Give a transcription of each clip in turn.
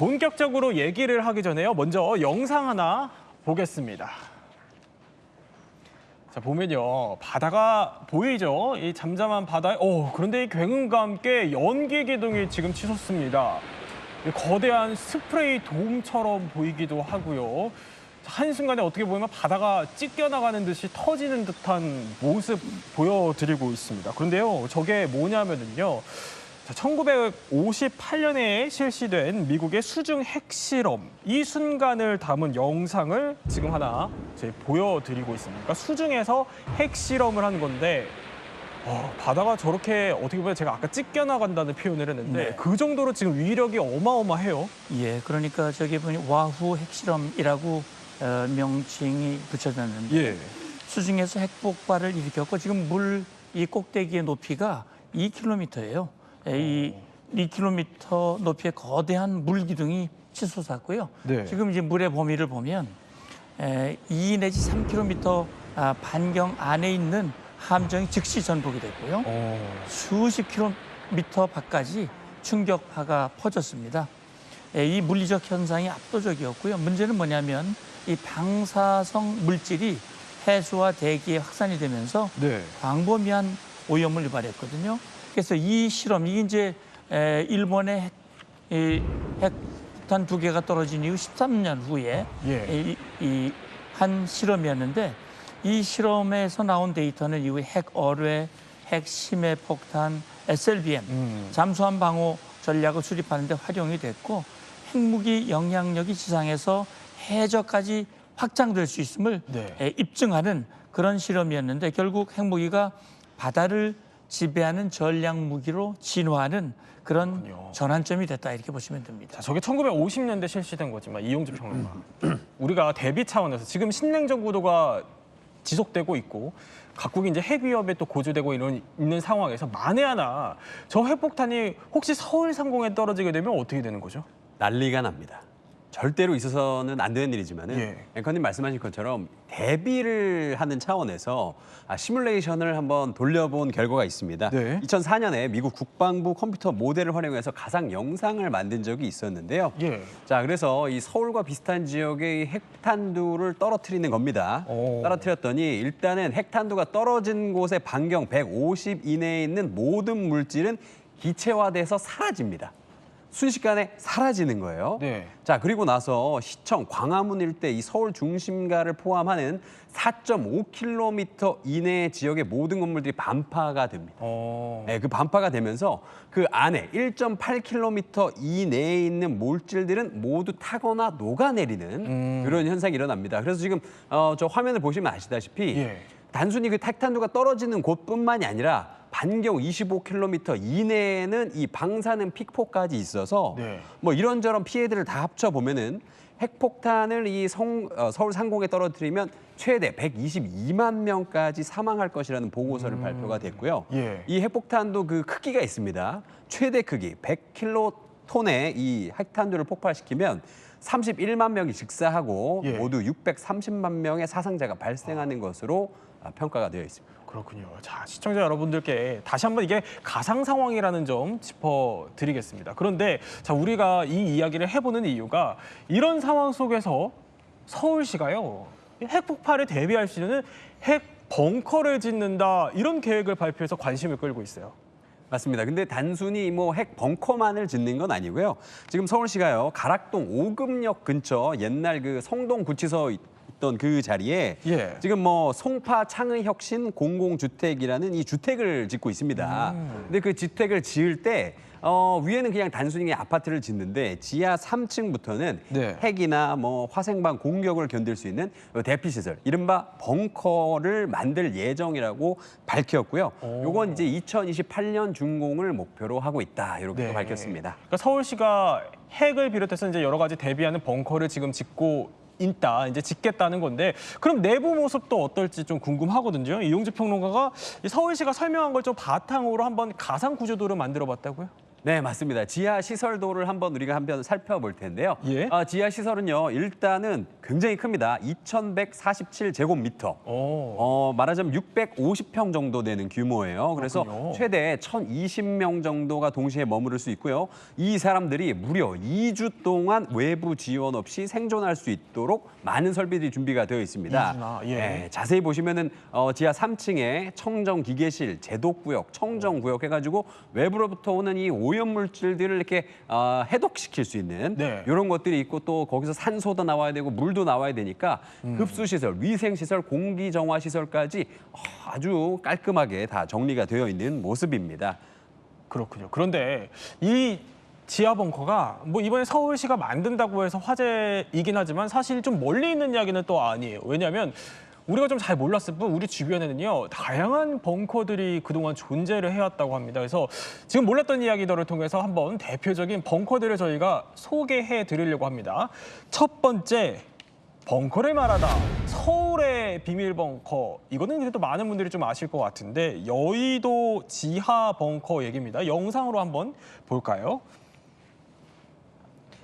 본격적으로 얘기를 하기 전에요. 먼저 영상 하나 보겠습니다. 자, 보면요. 바다가 보이죠? 이 잠잠한 바다에, 그런데 이 굉음과 함께 연기 기둥이 지금 치솟습니다. 이 거대한 스프레이 돔처럼 보이기도 하고요. 한순간에 어떻게 보면 바다가 찢겨나가는 듯이 터지는 듯한 모습 보여드리고 있습니다. 그런데요, 저게 뭐냐면요. 1958년에 실시된 미국의 수중 핵실험, 이 순간을 담은 영상을 지금 하나 저희 보여드리고 있습니다. 그러니까 수중에서 핵실험을 한 건데 바다가 저렇게 어떻게 보면 제가 아까 찢겨나간다는 표현을 했는데 네. 그 정도로 지금 위력이 어마어마해요. 예, 그러니까 저기 보니 와후 핵실험이라고 명칭이 붙여졌는데 예. 수중에서 핵폭발을 일으켰고 지금 물 이 꼭대기의 높이가 2km예요. 이 2km 높이의 거대한 물 기둥이 치솟았고요. 네. 지금 이제 물의 범위를 보면 2 내지 3km 반경 안에 있는 함정이 즉시 전복이 됐고요. 수십 킬로미터 밖까지 충격파가 퍼졌습니다. 이 물리적 현상이 압도적이었고요. 문제는 뭐냐면 이 방사성 물질이 해수와 대기에 확산이 되면서 네. 광범위한 오염을 유발했거든요. 그래서 이 실험, 이게 이제 일본의 핵폭탄 2개가 떨어진 이후 13년 후에 예. 이 한 실험이었는데 이 실험에서 나온 데이터는 이후 핵어뢰, 핵심해 폭탄, SLBM, 잠수함 방호 전략을 수립하는 데 활용이 됐고 핵무기 영향력이 지상에서 해저까지 확장될 수 있음을 네. 입증하는 그런 실험이었는데 결국 핵무기가 바다를 지배하는 전략 무기로 진화하는 그런 그렇군요. 전환점이 됐다 이렇게 보시면 됩니다. 자, 저게 1950년대 실시된 거지만 이용주 평론가. 우리가 대비 차원에서 지금 신냉전 구도가 지속되고 있고 각국이 이제 핵 위협에 또 고조되고 있는 상황에서 만에 하나 저 핵폭탄이 혹시 서울 상공에 떨어지게 되면 어떻게 되는 거죠? 난리가 납니다. 절대로 있어서는 안 되는 일이지만은 예. 앵커님 말씀하신 것처럼 대비를 하는 차원에서 시뮬레이션을 한번 돌려본 결과가 있습니다. 네. 2004년에 미국 국방부 컴퓨터 모델을 활용해서 가상 영상을 만든 적이 있었는데요. 예. 자, 그래서 이 서울과 비슷한 지역의 핵탄두를 떨어뜨리는 겁니다. 떨어뜨렸더니 일단은 핵탄두가 떨어진 곳의 반경 150 이내에 있는 모든 물질은 기체화돼서 사라집니다. 순식간에 사라지는 거예요. 네. 자, 그리고 나서 시청 광화문 일대 이 서울 중심가를 포함하는 4.5km 이내의 지역의 모든 건물들이 반파가 됩니다. 네, 그 반파가 되면서 그 안에 1.8km 이내에 있는 물질들은 모두 타거나 녹아내리는 그런 현상이 일어납니다. 그래서 지금 저 화면을 보시면 아시다시피 예. 단순히 그 핵탄두가 떨어지는 곳뿐만이 아니라 반경 25km 이내에는 이 방사능 픽포까지 있어서 네. 뭐 이런저런 피해들을 다 합쳐 보면은 핵폭탄을 이 서울 상공에 떨어뜨리면 최대 122만 명까지 사망할 것이라는 보고서를 발표가 됐고요. 예. 이 핵폭탄도 그 크기가 있습니다. 최대 크기 100킬로톤의 이 핵탄두를 폭발시키면 31만 명이 즉사하고 예. 모두 630만 명의 사상자가 발생하는 것으로 평가가 되어 있습니다. 그렇군요. 자, 시청자 여러분들께 다시 한번 이게 가상 상황이라는 점 짚어드리겠습니다. 그런데 자, 우리가 이 이야기를 해보는 이유가 이런 상황 속에서 서울시가요, 핵폭발에 대비할 수 있는 핵 벙커를 짓는다 이런 계획을 발표해서 관심을 끌고 있어요. 맞습니다. 근데 단순히 뭐 핵 벙커만을 짓는 건 아니고요. 지금 서울시가요, 가락동 오금역 근처 옛날 그 성동구치소 있던 그 자리에 예. 지금 뭐 송파 창의혁신 공공주택이라는 이 주택을 짓고 있습니다. 근데 그 주택을 지을 때 위에는 그냥 단순히 아파트를 짓는데 지하 3층부터는 네. 핵이나 뭐 화생방 공격을 견딜 수 있는 대피시설, 이른바 벙커를 만들 예정이라고 밝혔고요. 요건 이제 2028년 준공을 목표로 하고 있다, 이렇게 또 밝혔습니다. 그러니까 서울시가 핵을 비롯해서 이제 여러 가지 대비하는 벙커를 지금 이제 짓겠다는 건데 그럼 내부 모습도 어떨지 좀 궁금하거든요. 이용주 평론가가 서울시가 설명한 걸 좀 바탕으로 한번 가상 구조도를 만들어봤다고요? 네, 맞습니다. 지하 시설도를 우리가 한번 살펴볼 텐데요. 예. 지하 시설은요, 일단은 굉장히 큽니다. 2,147제곱미터. 말하자면 650평 정도 되는 규모예요. 그래서 그렇군요. 최대 1,020명 정도가 동시에 머무를 수 있고요. 이 사람들이 무려 2주 동안 외부 지원 없이 생존할 수 있도록 많은 설비들이 준비가 되어 있습니다. 2주나, 예. 자세히 보시면은 지하 3층에 청정 기계실, 제독구역, 청정구역 해가지고 외부로부터 오는 이 오염물질들을 이렇게 해독시킬 수 있는 네. 이런 것들이 있고 또 거기서 산소도 나와야 되고 물도 나와야 되니까 흡수시설, 위생시설, 공기정화시설까지 아주 깔끔하게 다 정리가 되어 있는 모습입니다. 그렇군요. 그런데 이 지하 벙커가 뭐 이번에 서울시가 만든다고 해서 화제이긴 하지만 사실 좀 멀리 있는 이야기는 또 아니에요. 왜냐하면 우리가 좀 잘 몰랐을 뿐 우리 주변에는요 다양한 벙커들이 그동안 존재를 해왔다고 합니다. 그래서 지금 몰랐던 이야기들을 통해서 한번 대표적인 벙커들을 저희가 소개해 드리려고 합니다. 첫 번째, 벙커를 말하다 서울의 비밀 벙커. 이거는 그래도 많은 분들이 좀 아실 것 같은데 여의도 지하 벙커 얘기입니다. 영상으로 한번 볼까요?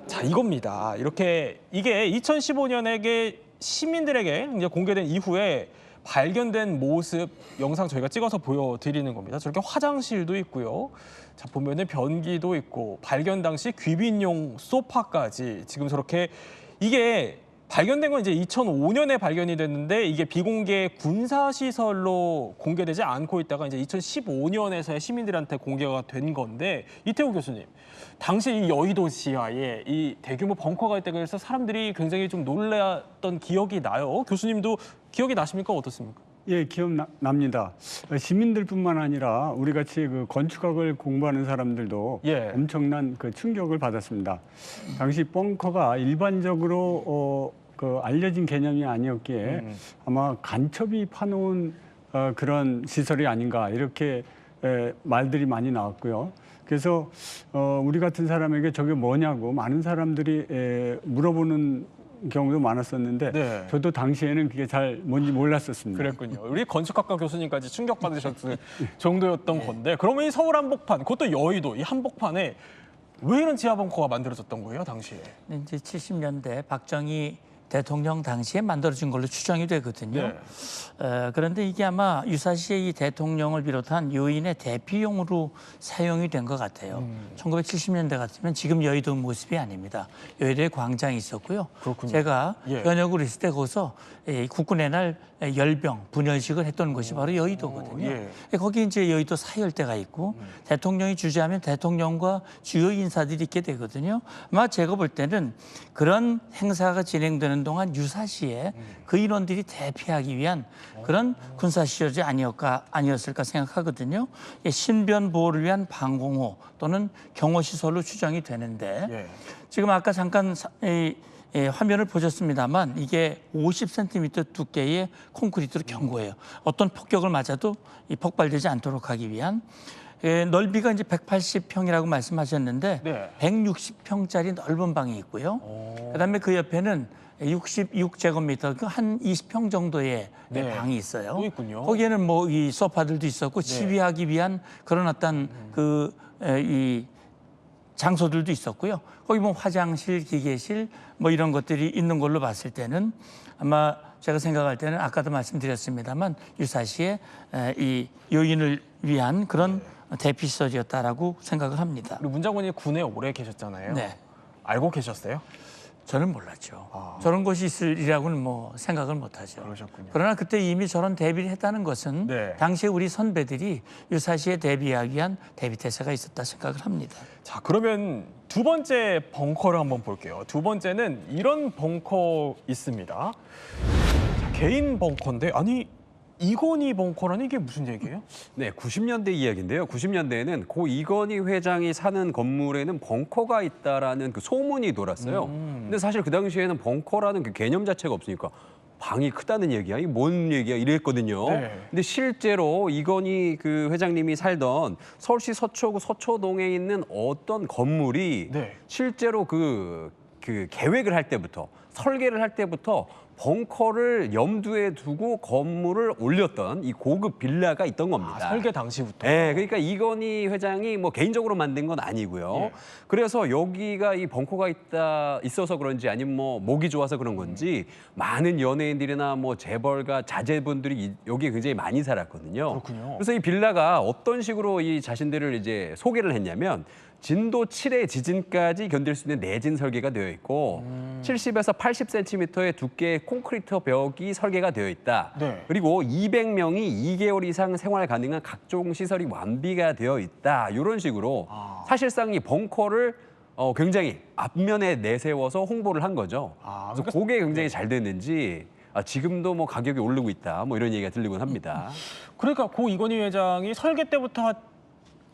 자, 이겁니다. 이렇게 이게 2015년에 시민들에게 이제 공개된 이후에 발견된 모습 영상 저희가 찍어서 보여드리는 겁니다. 저렇게 화장실도 있고요. 자, 보면은 변기도 있고 발견 당시 귀빈용 소파까지 지금 저렇게 이게 발견된 건 이제 2005년에 발견이 됐는데 이게 비공개 군사시설로 공개되지 않고 있다가 이제 2015년에서야 시민들한테 공개가 된 건데 이태우 교수님, 당시 이 여의도 지하에 이 대규모 벙커가 있다고 해서 사람들이 굉장히 좀 놀랐던 기억이 나요. 교수님도 기억이 나십니까? 어떻습니까? 예, 기억납니다. 시민들뿐만 아니라 우리 같이 그 건축학을 공부하는 사람들도 예. 엄청난 그 충격을 받았습니다. 당시 벙커가 일반적으로 그 알려진 개념이 아니었기에 아마 간첩이 파놓은 그런 시설이 아닌가 이렇게 말들이 많이 나왔고요. 그래서 우리 같은 사람에게 저게 뭐냐고 많은 사람들이 물어보는 경우도 많았었는데 네. 저도 당시에는 그게 잘 뭔지 몰랐었습니다. 그랬군요. 우리 건축학과 교수님까지 충격받으셨을 정도였던 건데 그러면 이 서울 한복판, 그것도 여의도 이 한복판에 왜 이런 지하 벙커가 만들어졌던 거예요, 당시에? 이제 70년대 박정희 대통령 당시에 만들어진 걸로 추정이 되거든요. 네. 그런데 이게 아마 유사시에 이 대통령을 비롯한 요인의 대피용으로 사용이 된 것 같아요. 1970년대 같으면 지금 여의도 모습이 아닙니다. 여의도에 광장이 있었고요. 그렇군요. 제가 예. 현역으로 있을 때 거기서 국군의 날 열병, 분열식을 했던 곳이 바로 여의도거든요. 예. 거기 이제 여의도 사열대가 있고 대통령이 주재하면 대통령과 주요 인사들이 있게 되거든요. 아마 제가 볼 때는 그런 행사가 진행되는 동안 유사시에 그 인원들이 대피하기 위한 그런 군사시설이 아니었을까 생각하거든요. 신변 보호를 위한 방공호 또는 경호시설로 추정이 되는데 예. 지금 아까 잠깐 화면을 보셨습니다만 이게 50cm 두께의 콘크리트로 견고해요. 어떤 폭격을 맞아도 폭발되지 않도록 하기 위한 넓이가 이제 180평이라고 말씀하셨는데 네. 160평짜리 넓은 방이 있고요. 그다음에 그 옆에는 66제곱미터, 한 20평 정도의 네. 방이 있어요. 또 있군요. 거기에는 뭐 이 소파들도 있었고 지휘하기 위한 그런 어떤 이 장소들도 있었고요. 거기 뭐 화장실, 기계실 뭐 이런 것들이 있는 걸로 봤을 때는 아마 제가 생각할 때는 아까도 말씀드렸습니다만 유사시에 이 요인을 위한 그런 대피시설이었다라고 생각을 합니다. 그리고 문 장관이 군에 오래 계셨잖아요. 네. 알고 계셨어요? 저는 몰랐죠. 저런 곳이 있으리라고는 뭐 생각을 못하죠. 그러셨군요. 그러나 그때 이미 저런 대비를 했다는 것은 네. 당시에 우리 선배들이 유사시에 대비하기 위한 대비태세가 있었다 생각을 합니다. 자, 그러면 두 번째 벙커를 한번 볼게요. 두 번째는 이런 벙커 있습니다. 자, 개인 벙커인데 아니 이건희 벙커라는 이게 무슨 얘기예요? 네, 90년대 이야기인데요. 90년대에는 고 이건희 회장이 사는 건물에는 벙커가 있다라는 그 소문이 돌았어요. 근데 사실 그 당시에는 벙커라는 그 개념 자체가 없으니까 방이 크다는 얘기야? 이게 뭔 얘기야? 이랬거든요. 네. 근데 실제로 이건희 그 회장님이 살던 서울시 서초구 서초동에 있는 어떤 건물이 네. 실제로 그 계획을 할 때부터 설계를 할 때부터 벙커를 염두에 두고 건물을 올렸던 이 고급 빌라가 있던 겁니다. 설계 당시부터. 네, 그러니까 이건희 회장이 뭐 개인적으로 만든 건 아니고요. 예. 그래서 여기가 이 벙커가 있어서 그런지 아니면 뭐 목이 좋아서 그런 건지 많은 연예인들이나 뭐 재벌가 자제분들이 여기에 굉장히 많이 살았거든요. 그렇군요. 그래서 이 빌라가 어떤 식으로 이 자신들을 이제 소개를 했냐면 진도 7의 지진까지 견딜 수 있는 내진 설계가 되어 있고 70에서 80cm의 두께의 콘크리트 벽이 설계가 되어 있다. 네. 그리고 200명이 2개월 이상 생활 가능한 각종 시설이 완비가 되어 있다. 이런 식으로 사실상 이 벙커를 굉장히 앞면에 내세워서 홍보를 한 거죠. 그래서 그러니까 그게 굉장히 잘 됐는지 지금도 뭐 가격이 오르고 있다. 뭐 이런 얘기가 들리곤 합니다. 그러니까 고 이건희 회장이 설계 때부터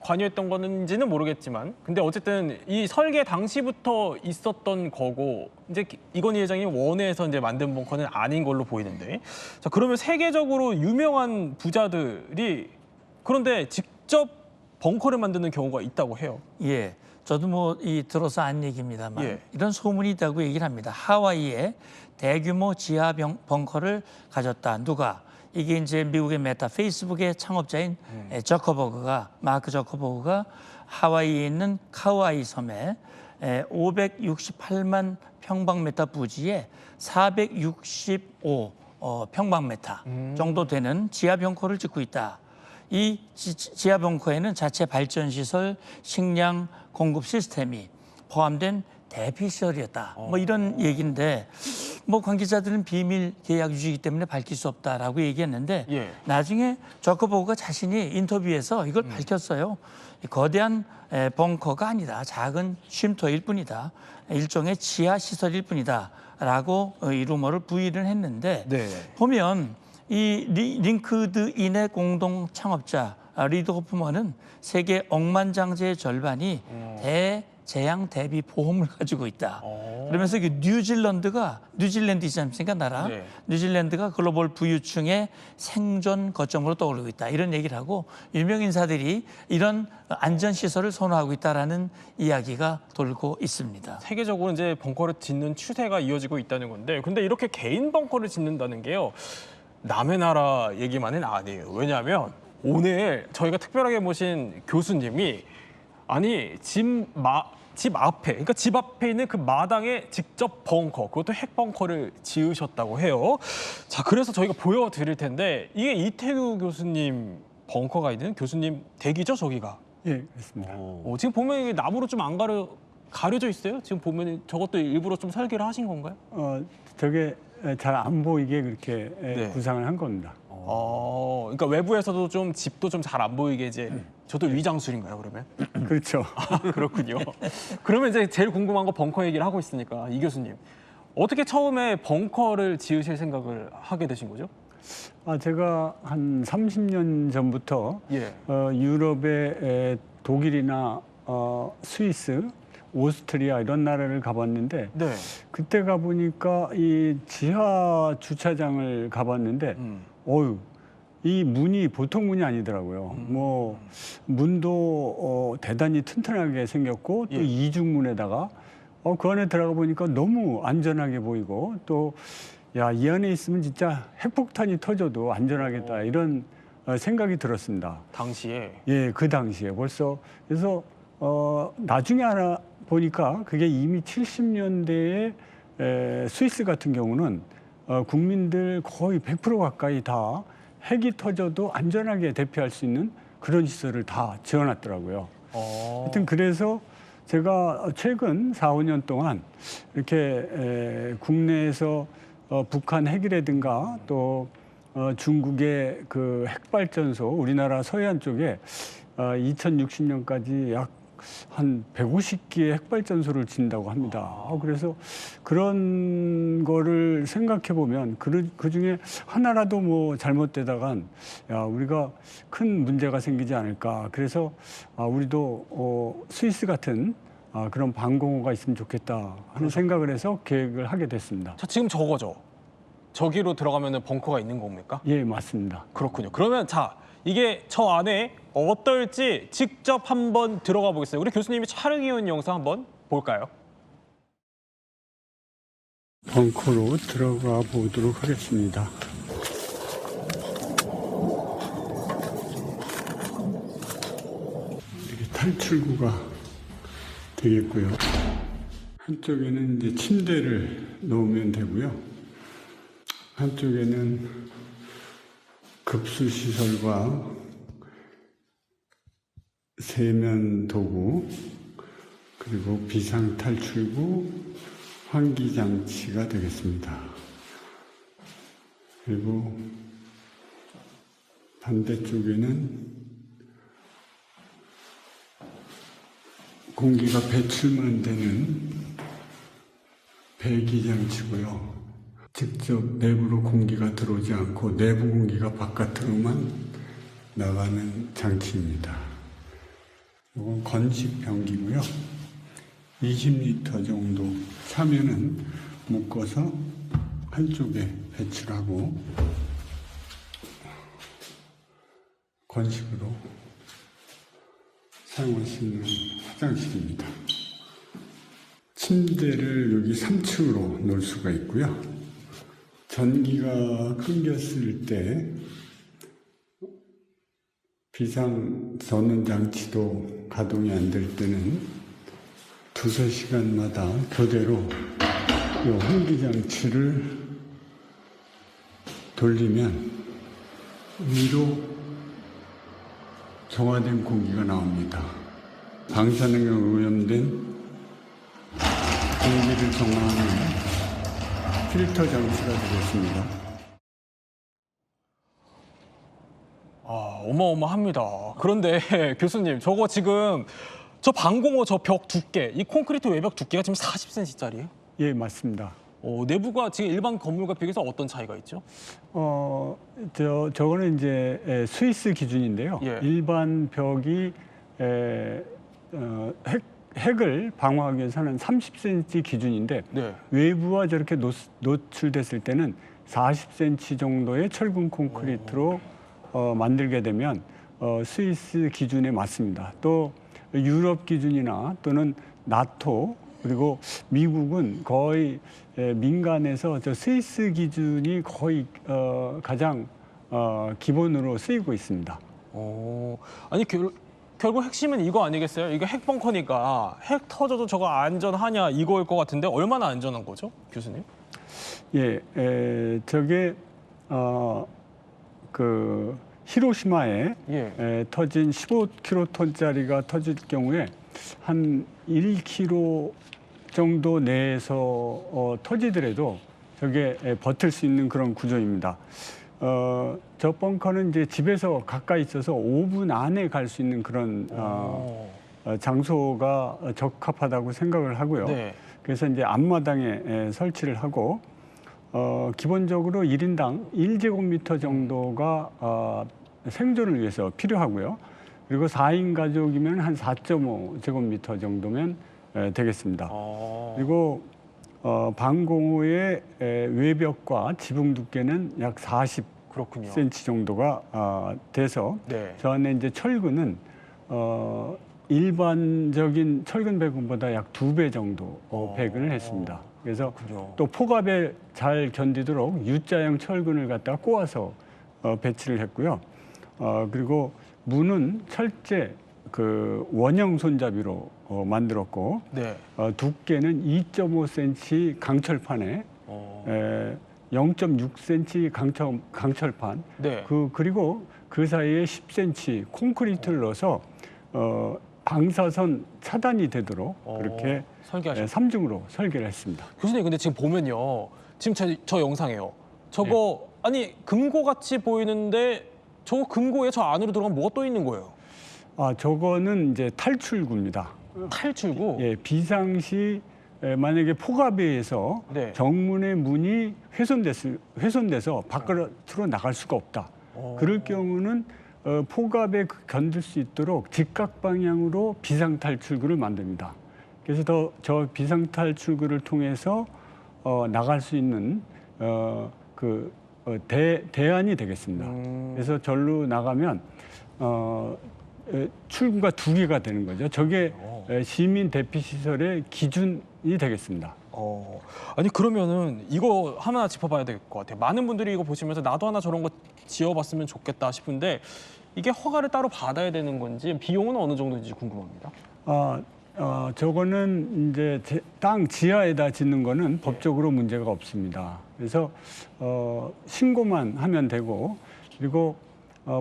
관여했던 건지는 모르겠지만 근데 어쨌든 이 설계 당시부터 있었던 거고 이제 이건희 회장이 원해서 이제 만든 벙커는 아닌 걸로 보이는데 자 그러면 세계적으로 유명한 부자들이 그런데 직접 벙커를 만드는 경우가 있다고 해요. 예, 저도 뭐 들어서 안 얘기입니다만 예. 이런 소문이 있다고 얘기를 합니다. 하와이에 대규모 지하 벙커를 가졌다. 누가? 이게 이제 미국의 메타, 페이스북의 창업자인 마크 저커버그가 하와이에 있는 카우아이 섬에 568만 평방미터 부지에 465 평방미터 정도 되는 지하 벙커를 짓고 있다. 이 지하 벙커에는 자체 발전 시설, 식량 공급 시스템이 포함된 대피 시설이었다. 뭐 이런 얘기인데 뭐 관계자들은 비밀 계약 유지이기 때문에 밝힐 수 없다라고 얘기했는데 예. 나중에 저커버그가 자신이 인터뷰에서 이걸 밝혔어요. 거대한 벙커가 아니다. 작은 쉼터일 뿐이다. 일종의 지하 시설일 뿐이다라고 이 루머를 부인을 했는데 네. 보면 이 링크드인의 공동 창업자 리드 호프먼은 세계 억만장자의 절반이 대재앙 대비 보험을 가지고 있다. 그러면서 뉴질랜드 있지 않습니까? 나라. 네. 뉴질랜드가 글로벌 부유층의 생존 거점으로 떠오르고 있다. 이런 얘기를 하고 유명 인사들이 이런 안전시설을 선호하고 있다라는 이야기가 돌고 있습니다. 세계적으로 이제 벙커를 짓는 추세가 이어지고 있다는 건데 근데 이렇게 개인 벙커를 짓는다는 게요. 남의 나라 얘기만은 아니에요. 왜냐하면 오늘 저희가 특별하게 모신 교수님이 아니 집 앞에 그러니까 집 앞에 있는 그 마당에 직접 벙커 그것도 핵벙커를 지으셨다고 해요. 자 그래서 저희가 보여드릴 텐데 이게 이태규 교수님 벙커가 있는 교수님 댁이죠 저기가. 예, 그렇습니다. 지금 보면 이게 나무로 좀 안 가려져 있어요. 지금 보면 저것도 일부러 좀 설계를 하신 건가요? 저게 잘 안 보이게 그렇게 네. 구상을 한 겁니다. 그러니까 외부에서도 좀 집도 좀 잘 안 보이게 이제 저도 위장술인가요 그러면? 그렇죠. 그렇군요. 그러면 이제 제일 궁금한 거 벙커 얘기를 하고 있으니까 이 교수님 어떻게 처음에 벙커를 지으실 생각을 하게 되신 거죠? 제가 한 30년 전부터 예. 유럽의 독일이나 스위스, 오스트리아 이런 나라를 가봤는데 네. 그때 가보니까 이 지하 주차장을 가봤는데 어휴 이 문이 보통 문이 아니더라고요. 뭐 문도 대단히 튼튼하게 생겼고 또 예. 이중문에다가 그 안에 들어가 보니까 너무 안전하게 보이고 또 야, 이 안에 있으면 진짜 핵폭탄이 터져도 안전하겠다 이런 생각이 들었습니다. 당시에. 예, 그 당시에 벌써 그래서 나중에 알아 보니까 그게 이미 70년대에 스위스 같은 경우는 국민들 거의 100% 가까이 다 핵이 터져도 안전하게 대피할 수 있는 그런 시설을 다 지어놨더라고요. 하여튼 그래서 제가 최근 4, 5년 동안 이렇게 국내에서 북한 핵이라든가 또 중국의 그 핵발전소 우리나라 서해안 쪽에 2060년까지 약 한 150기의 핵발전소를 짓는다고 합니다. 그래서 그런 거를 생각해 보면 그 중에 하나라도 뭐 잘못되다간 우리가 큰 문제가 생기지 않을까. 그래서 우리도 스위스 같은 그런 방공호가 있으면 좋겠다 하는 생각을 해서 계획을 하게 됐습니다. 자, 지금 저거죠. 저기로 들어가면 벙커가 있는 겁니까? 예, 맞습니다. 그렇군요. 그러면 자, 이게 저 안에 어떨지 직접 한번 들어가 보겠습니다. 우리 교수님이 촬영해 온 영상 한번 볼까요? 벙커로 들어가 보도록 하겠습니다. 이렇게 탈출구가 되겠고요. 한쪽에는 이제 침대를 놓으면 되고요. 한쪽에는 급수시설과 세면 도구, 그리고 비상탈출구, 환기장치가 되겠습니다. 그리고 반대쪽에는 공기가 배출만 되는 배기장치고요. 직접 내부로 공기가 들어오지 않고 내부 공기가 바깥으로만 나가는 장치입니다. 이건 건식 변기고요. 20리터 정도 차면은 묶어서 한쪽에 배출하고 건식으로 사용할 수 있는 화장실입니다. 침대를 여기 3층으로 놓을 수가 있고요. 전기가 끊겼을 때 비상 전원 장치도 가동이 안 될 때는 두세 시간마다 교대로 이 환기 장치를 돌리면 위로 정화된 공기가 나옵니다. 방사능에 오염된 공기를 정화하는 필터 장치가 되겠습니다. 어마어마합니다. 그런데 교수님, 저거 지금 저 방공호 저 벽 두께, 이 콘크리트 외벽 두께가 지금 40cm짜리예요? 예, 맞습니다. 내부가 지금 일반 건물과 비교해서 어떤 차이가 있죠? 저거는 이제 스위스 기준인데요. 예. 일반 벽이 핵을 방어하기 위해서는 30cm 기준인데 네. 외부와 저렇게 노출됐을 때는 40cm 정도의 철근 콘크리트로 만들게 되면 스위스 기준에 맞습니다. 또 유럽 기준이나 또는 나토 그리고 미국은 거의 민간에서 저 스위스 기준이 거의 가장 기본으로 쓰이고 있습니다. 아니 결국 핵심은 이거 아니겠어요? 이게 핵벙커니까 핵 터져도 저거 안전하냐 이거일 것 같은데 얼마나 안전한 거죠, 교수님? 예, 저게 그 히로시마에 예. 터진 15킬로톤짜리가 터질 경우에 한 1km 정도 내에서 터지더라도 저게 버틸 수 있는 그런 구조입니다. 저 벙커는 이제 집에서 가까이 있어서 5분 안에 갈 수 있는 그런 장소가 적합하다고 생각을 하고요. 네. 그래서 이제 앞마당에 설치를 하고 기본적으로 1인당 1제곱미터 정도가 생존을 위해서 필요하고요. 그리고 4인 가족이면 한 4.5제곱미터 정도면 되겠습니다. 그리고 방공호의 외벽과 지붕 두께는 약 40cm 그렇군요. 정도가 돼서 네. 저 안에 이제 철근은 일반적인 철근 배근보다 약 2배 정도 배근을 했습니다. 그래서 그렇군요. 또 폭압에 잘 견디도록 U자형 철근을 갖다가 꼬아서 배치를 했고요. 그리고 문은 철제 그 원형 손잡이로 만들었고 네. 두께는 2.5cm 강철판에 0.6cm 강철판 네. 그리고 그 사이에 10cm 콘크리트를 넣어서 방사선 차단이 되도록 그렇게 설계하셨어요. 3중으로 설계를 했습니다. 교수님, 근데 지금 보면요, 지금 저 영상이에요. 저거 아니 금고 같이 보이는데 저 금고에 저 안으로 들어가면 뭐가 또 있는 거예요? 저거는 이제 탈출구입니다. 탈출구? 예, 비상시 만약에 폭압에 의해서 네. 정문의 문이 훼손돼서 바깥으로 나갈 수가 없다. 그럴 경우는 폭압에 견딜 수 있도록 직각 방향으로 비상 탈출구를 만듭니다. 그래서 저 비상 탈출구를 통해서 나갈 수 있는 대안이 되겠습니다. 그래서 절로 나가면 출구가 2개가 되는 거죠. 저게 시민 대피 시설의 기준이 되겠습니다. 아니 그러면은 이거 하나 짚어봐야 될 것 같아요. 많은 분들이 이거 보시면서 나도 하나 저런 거 지어봤으면 좋겠다 싶은데 이게 허가를 따로 받아야 되는 건지 비용은 어느 정도인지 궁금합니다. 저거는 이제 땅 지하에다 짓는 거는 법적으로 문제가 없습니다. 그래서 신고만 하면 되고, 그리고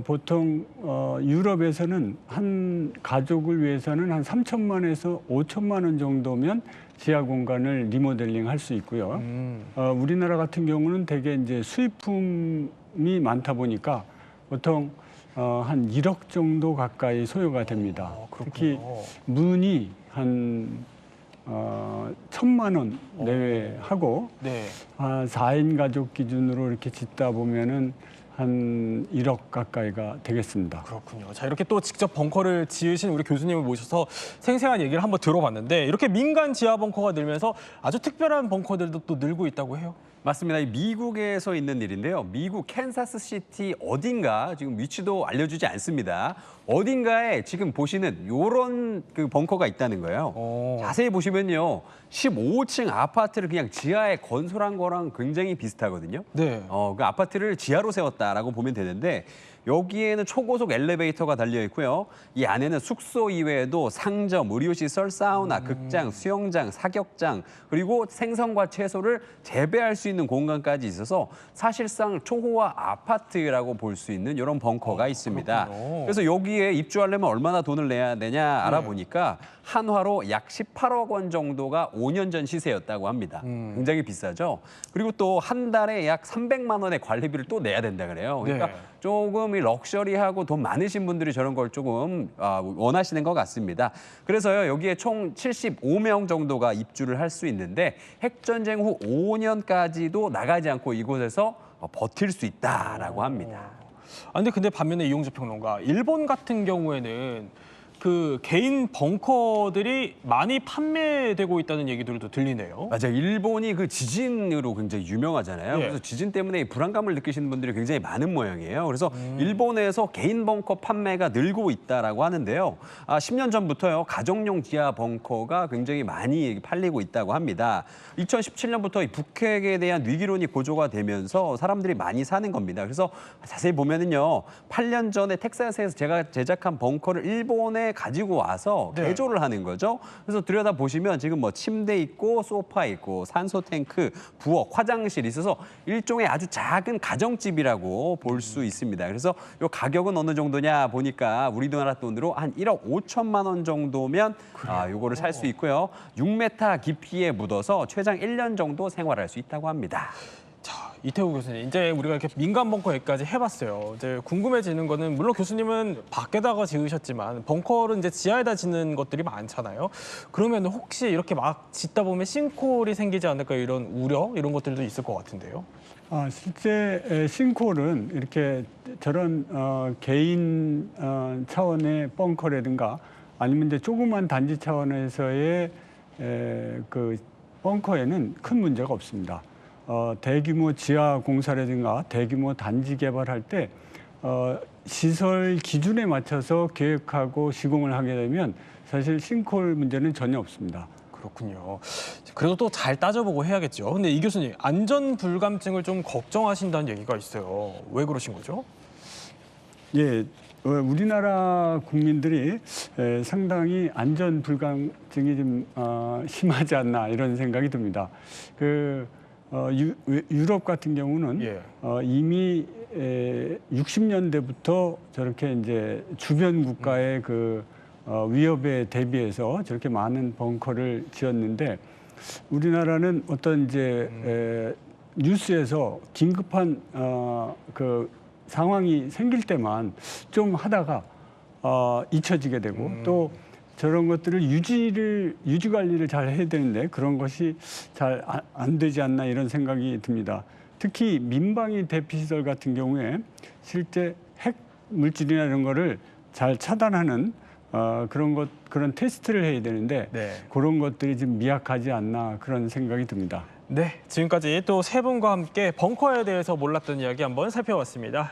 보통 유럽에서는 한 가족을 위해서는 한 3천만에서 5천만 원 정도면 지하 공간을 리모델링 할 수 있고요. 우리나라 같은 경우는 대개 이제 수입품이 많다 보니까 보통 한 1억 정도 가까이 소요가 됩니다. 특히 문이 한 1,000만 원 내외 하고, 네. 4인 가족 기준으로 이렇게 짓다 보면은 한 1억 가까이가 되겠습니다. 그렇군요. 자, 이렇게 또 직접 벙커를 지으신 우리 교수님을 모셔서 생생한 얘기를 한번 들어봤는데 이렇게 민간 지하 벙커가 늘면서 아주 특별한 벙커들도 또 늘고 있다고 해요. 맞습니다. 이 미국에서 있는 일인데요. 미국 캔사스시티 어딘가 지금 위치도 알려주지 않습니다. 어딘가에 지금 보시는 이런 그 벙커가 있다는 거예요. 자세히 보시면요. 15층 아파트를 그냥 지하에 건설한 거랑 굉장히 비슷하거든요. 네. 그 아파트를 지하로 세웠다라고 보면 되는데 여기에는 초고속 엘리베이터가 달려 있고요. 이 안에는 숙소 이외에도 상점, 의료시설, 사우나, 극장, 수영장, 사격장, 그리고 생선과 채소를 재배할 수 있는 공간까지 있어서 사실상 초호화 아파트라고 볼 수 있는 이런 벙커가 있습니다. 그렇군요. 그래서 여기에 입주하려면 얼마나 돈을 내야 되냐 알아보니까 한화로 약 18억 원 정도가 5년 전 시세였다고 합니다. 굉장히 비싸죠. 그리고 또 한 달에 약 300만 원의 관리비를 또 내야 된다 그래요. 그러니까 네. 조금 이 럭셔리하고 돈 많으신 분들이 저런 걸 조금 원하시는 것 같습니다. 그래서요 여기에 총 75명 정도가 입주를 할 수 있는데 핵전쟁 후 5년까지도 나가지 않고 이곳에서 버틸 수 있다라고 합니다. 근데 반면에 이용주 평론가, 일본 같은 경우에는 그 개인 벙커들이 많이 판매되고 있다는 얘기들도 들리네요. 맞아요. 일본이 그 지진으로 굉장히 유명하잖아요. 예. 그래서 지진 때문에 이 불안감을 느끼시는 분들이 굉장히 많은 모양이에요. 그래서 일본에서 개인 벙커 판매가 늘고 있다라고 하는데요. 10년 전부터요. 가정용 지하 벙커가 굉장히 많이 팔리고 있다고 합니다. 2017년부터 이 북핵에 대한 위기론이 고조가 되면서 사람들이 많이 사는 겁니다. 그래서 자세히 보면은요. 8년 전에 텍사스에서 제가 제작한 벙커를 일본에 가지고 와서 네. 개조를 하는 거죠. 그래서 들여다 보시면 지금 뭐 침대 있고 소파 있고 산소 탱크, 부엌, 화장실 있어서 일종의 아주 작은 가정집이라고 볼 수 있습니다. 그래서 이 가격은 어느 정도냐 보니까 우리나라 돈으로 한 1억 5천만 원 정도면 요거를 살 수 있고요. 6m 깊이에 묻어서 최장 1년 정도 생활할 수 있다고 합니다. 자, 이태우 교수님, 이제 우리가 이렇게 민간 벙커 얘기까지 해봤어요. 이제 궁금해지는 거는 물론 교수님은 밖에다가 지으셨지만 벙커를 이제 지하에다 짓는 것들이 많잖아요. 그러면 혹시 이렇게 막 짓다 보면 싱크홀이 생기지 않을까 이런 우려 이런 것들도 있을 것 같은데요. 실제 싱크홀은 이렇게 저런 개인 차원의 벙커라든가 아니면 이제 조그만 단지 차원에서의 그 벙커에는 큰 문제가 없습니다. 대규모 지하 공사라든가 대규모 단지 개발할 때 시설 기준에 맞춰서 계획하고 시공을 하게 되면 사실 싱크홀 문제는 전혀 없습니다. 그렇군요. 그래도 또 잘 따져보고 해야겠죠. 근데 이 교수님, 안전 불감증을 좀 걱정하신다는 얘기가 있어요. 왜 그러신 거죠? 예, 우리나라 국민들이 상당히 안전 불감증이 좀 심하지 않나 이런 생각이 듭니다. 유럽 같은 경우는 예. 이미 60년대부터 저렇게 이제 주변 국가의 그 위협에 대비해서 저렇게 많은 벙커를 지었는데 우리나라는 어떤 이제 뉴스에서 긴급한 그 상황이 생길 때만 좀 하다가 잊혀지게 되고 또 저런 것들을 유지 관리를 잘 해야 되는데 그런 것이 잘 안 되지 않나 이런 생각이 듭니다. 특히 민방위 대피시설 같은 경우에 실제 핵 물질이나 이런 거를 잘 차단하는 그런 테스트를 해야 되는데 네. 그런 것들이 좀 미약하지 않나 그런 생각이 듭니다. 네, 지금까지 또 세 분과 함께 벙커에 대해서 몰랐던 이야기 한번 살펴봤습니다.